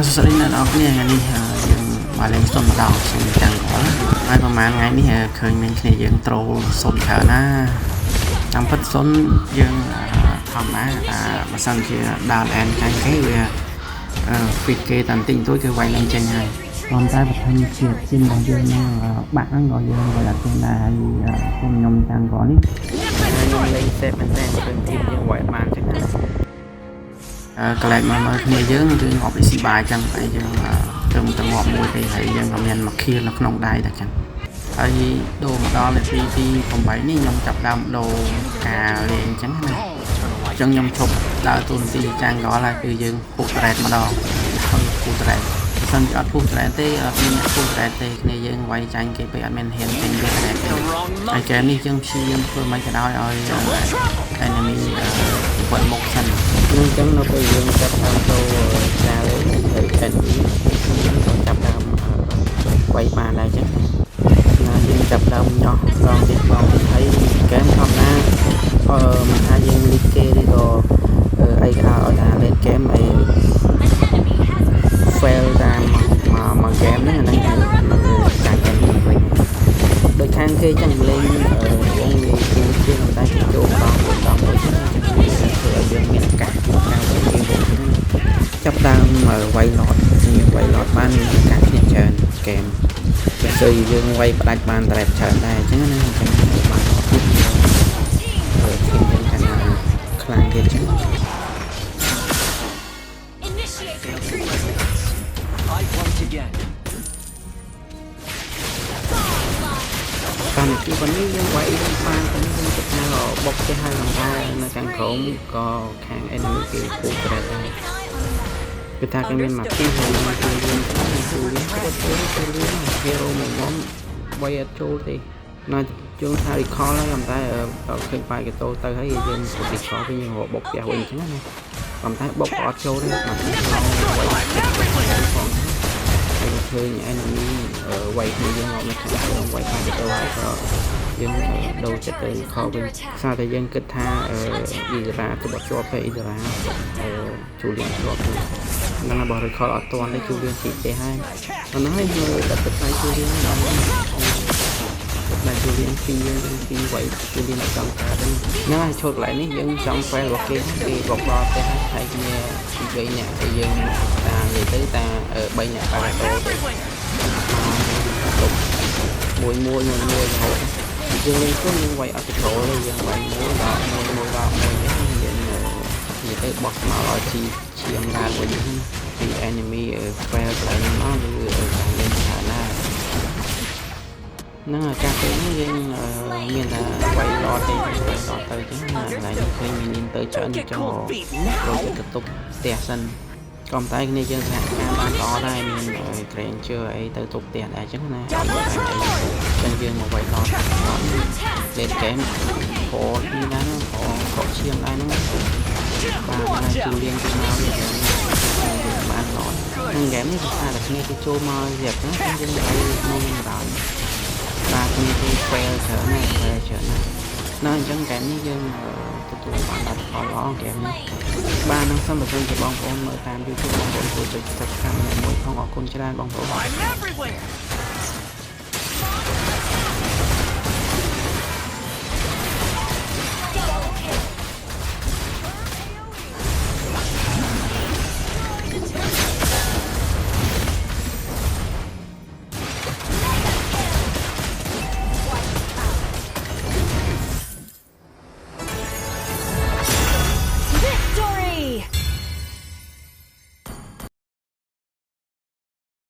សួស្តីអ្នកនរគ្នាថ្ងៃនេះយើងមកលេងសុនម្ដងសុំចាំងហើយប្រហែលថ្ងៃនេះឃើញមានគ្នាយើងត្រូលសុនច្រើនណាតាមពិតសុនយើងធម្មតាថាបើសិនជាដើរអានចាញ់គេវាfit គេតាមទីទួយគឺវាយលេងចេញហើយប៉ុន្តែប្រធានជាជីមរបស់យើងហ្នឹងបាក់ហ្នឹងក៏យើងក៏ដាក់ចេញដែរហើយខ្ញុំចាំងក៏នេះខ្ញុំលេងសេតមែនតើពេលទីមយើងវាយបានចឹងណាកន្លែងមកគ្នាយើងគឺងាប់អ៊ីស៊ីបាយចឹងហើយយើងត្រឹមតែងាប់មួយទេហើយយើងក៏មានមកខៀលនៅក្នុងដៃតែចឹងហើយដូរមកដល់នាទីទី8នេះខ្ញុំចាប់ដើមដូរការលេងចឹងណាអញ្ចឹងខ្ញុំឈប់ដើរទូនទីចាំងក៏ហើយគឺយើងពុះត្រែតម្ដងពុះត្រែតបើសិនជាអត់ពុះត្រែតទេអត់មានពុះត្រែតទេគ្នាយើងវាយចាញ់គេពេកអត់មានហ៊ានពេញវាត្រែតទេហើយហ្គេមនេះយើងព្យាយាមធ្វើមិនក៏ដោយឲ្យ enemy វត្តមុខសិនអញ្ចឹងនៅពេលយើងចាប់តាមចូលការលេងទៅ enemy យើងក៏ចាប់តាមវាយបានដែរចឹងណាយើងចាប់ដើមញោះដងទៀតហើយហ្គេមធម្មតាមិនថាយើងលីកគេឬក៏អីក៏ដោយឲ្យថាលេងហ្គេមអី fail តាមមួយហ្គេមហ្នឹងអាហ្នឹងចាញ់กันវិញដូចខាងគេចឹងលេងវងវាគូជាងតែចូលម្ដងទៅធ្វើឲ្យយើងមានឱកាសក្នុងការវាយគេវិញចាប់ដើមវាយឡតបានមានឱកាសគ្នាច្រើនហ្គេមគេជួយយើងវាយផ្ដាច់បានតែច្រើនដែរអញ្ចឹងណាអញ្ចឹងបានទីមយើងកាន់តែខ្លាំងទៀតចឹងតាមទីวันนี้យើងវាយបានទៅយើងគិតថាបុកគេហើយដែរនៅខាងក្រោមក៏ខាង enemy គេពុះប្រែដែរគឺថាគេមានមកទីហើយមកជួយយើងគាត់ជួយហេរ៉ូមកមកវាយអត់ចូលទេណាយើងថា recall ហើយតែដល់ឃើញបាយគេតូទៅហើយយើងពុះ recall វិញយើងបុកផ្ទះវិញអញ្ចឹងណាប៉ុន្តែបុកក៏អត់ចូលទេមកហើយឃើញ enemy វាយគ្នាយើងអត់មានខាងក្រោមវាយបាយគេតូហើយក៏យើងដូរចិត្តទៅខលវិញសារតែយើងគិតថាអ៊ីរ៉ាទៅបត់ជាប់ទៅអ៊ីរ៉ាជូលៀនជាប់ហ្នឹងរបស់ recall អត់ទាន់ទេជូលៀនជីកទេហើយអានោះហើយមើលតែទឹកដៃជូលៀនដល់តែជូលៀនពីវាយជូលៀនអត់ចង់កើតទេហ្នឹងហើយឈុតកន្លែងនេះយើងចង់ fail របស់គេបកដល់ទេហើយគ្នាពី3នាក់តែយើងតានិយាយទៅតា3នាក់បាក់តោទៅមួយរហូតយើងលេងខ្លួនយើងវាយអត់ចូលទេយើងវាយមួយដល់មួយយើងនិយាយទៅបោះមកឲ្យឈាមឡើងវិញពី enemy fail កន្លែងហ្នឹងមកគឺលេងច្រើនណាស់ហ្នឹងការពេលនេះយើងមានតែវាយឡតទៅចឹងណាកន្លែងនេះឃើញមានទៅច្រើនចង់ចូលទៅតុបផ្ទះសិនក៏តែគ្នាយើងសហការបានល្អដែរមាន Granger អីទៅតុបផ្ទះដែរចឹងណាចឹងយើងមកវាយឡតលេងហ្គេមពណ៌នេះណាក៏ឈាមដែរហ្នឹងបាទជូលៀនទៅមកយើងបានឡតក្នុងហ្គេមនេះគឺថាតែគ្នាគេចូលមករៀបហ្នឹងយើងទៅក្នុងដល់បាទគ្នាគេ fail ច្រើនណាស់នៅអញ្ចឹងហ្គេមនេះយើងទទួលបានដល់ផលល្អហ្គេមនេះបាទនឹងសូមបើសិនជាបងប្អូនមើលតាម YouTube បងប្អូនជួយចុច Subscribe មួយផងអរគុណច្រើនបងប្អូន